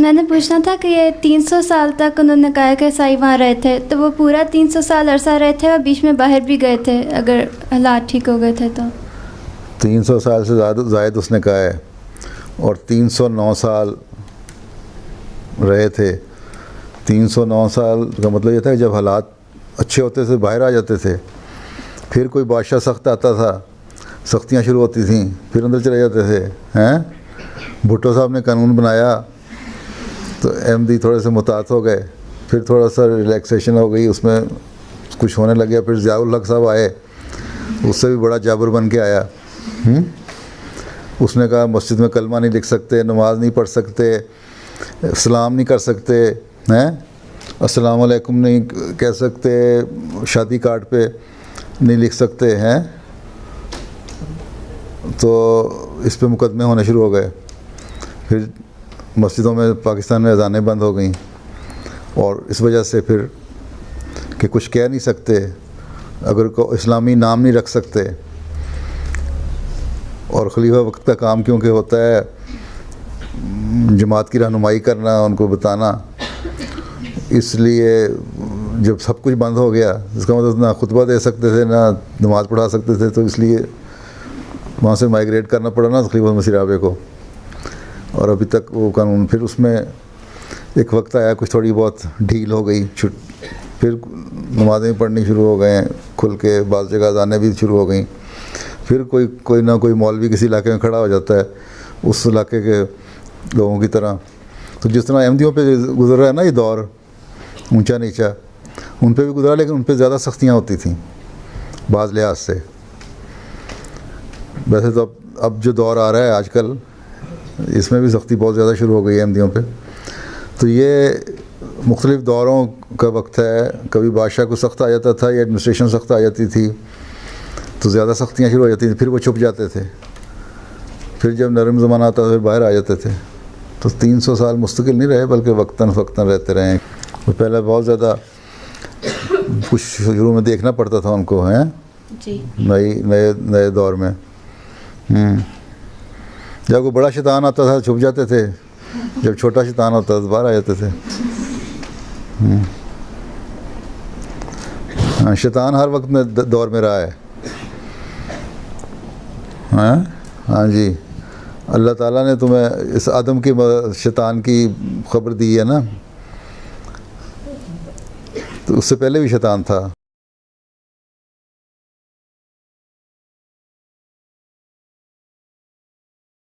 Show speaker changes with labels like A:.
A: میں نے پوچھنا تھا کہ یہ 300 سال تک انہوں نے کہا کہ عیسائی وہاں رہے تھے، تو وہ پورا 300 سال عرصہ رہے تھے اور بیچ میں باہر بھی گئے تھے اگر حالات ٹھیک ہو گئے تھے تو؟
B: 300 سال سے زائد اس نے کہا ہے، اور 309 سال رہے تھے۔ 309 سال کا مطلب یہ تھا کہ جب حالات اچھے ہوتے تھے باہر آ جاتے تھے، پھر کوئی بادشاہ سخت آتا تھا، سختیاں شروع ہوتی تھیں، پھر اندر چلے جاتے تھے۔ بھٹو صاحب نے قانون بنایا تو احمدی تھوڑے سے محتاط ہو گئے، پھر تھوڑا سا ریلیکسیشن ہو گئی، اس میں کچھ ہونے لگ گیا۔ پھر ضیاء الحق صاحب آئے، اس سے بھی بڑا جابر بن کے آیا۔ اس نے کہا مسجد میں کلمہ نہیں لکھ سکتے، نماز نہیں پڑھ سکتے، سلام نہیں کر سکتے، السلام علیکم نہیں کہہ سکتے، شادی کارڈ پہ نہیں لکھ سکتے ہیں۔ تو اس پہ مقدمے ہونے شروع ہو گئے۔ پھر مسجدوں میں پاکستان میں اذانیں بند ہو گئیں، اور اس وجہ سے پھر کہ کچھ کہہ نہیں سکتے، اگر کو اسلامی نام نہیں رکھ سکتے، اور خلیفہ وقت کا کام کیونکہ ہوتا ہے جماعت کی رہنمائی کرنا، ان کو بتانا، اس لیے جب سب کچھ بند ہو گیا، اس کا مطلب نہ خطبہ دے سکتے تھے نہ نماز پڑھا سکتے تھے، تو اس لیے وہاں سے مائیگریٹ کرنا پڑا نا خلیفہ مسیح رابع کو، اور ابھی تک وہ قانون۔ پھر اس میں ایک وقت آیا کچھ تھوڑی بہت ڈھیل ہو گئی، پھر نمازیں پڑھنی شروع ہو گئے ہیں کھل کے، بعض جگہ اذانیں بھی شروع ہو گئیں۔ پھر کوئی نہ کوئی مولوی کسی علاقے میں کھڑا ہو جاتا ہے اس علاقے کے لوگوں کی طرح۔ تو جس طرح احمدیوں پہ گزر رہا ہے نا یہ دور اونچا نیچا، ان پہ بھی گزرا، لیکن ان پہ زیادہ سختیاں ہوتی تھیں بعض لحاظ سے۔ ویسے تو اب جو دور آ رہا ہے آج کل، اس میں بھی سختی بہت زیادہ شروع ہو گئی ہے احمدیوں پہ۔ تو یہ مختلف دوروں کا وقت ہے، کبھی بادشاہ کو سخت آ جاتا تھا یا ایڈمنسٹریشن سخت آ جاتی تھی تو زیادہ سختیاں شروع ہو جاتی تھیں، پھر وہ چھپ جاتے تھے، پھر جب نرم زمانہ آتا تھا پھر باہر آ جاتے تھے۔ تو 300 سال مستقل نہیں رہے، بلکہ وقتاً فوقتاً رہتے رہے ہیں۔ پہلے بہت زیادہ کچھ شروع میں دیکھنا پڑتا تھا ان کو، ہیں
A: جی،
B: نئے دور میں۔ جب کوئی بڑا شیطان آتا تھا چھپ جاتے تھے، جب چھوٹا شیطان ہوتا تھا تو باہر آ جاتے تھے۔ شیطان ہر وقت میں دور میں رہا ہے۔ ہاں جی، اللہ تعالیٰ نے تمہیں اس آدم کی شیطان کی خبر دی ہے نا، تو اس سے پہلے بھی شیطان تھا۔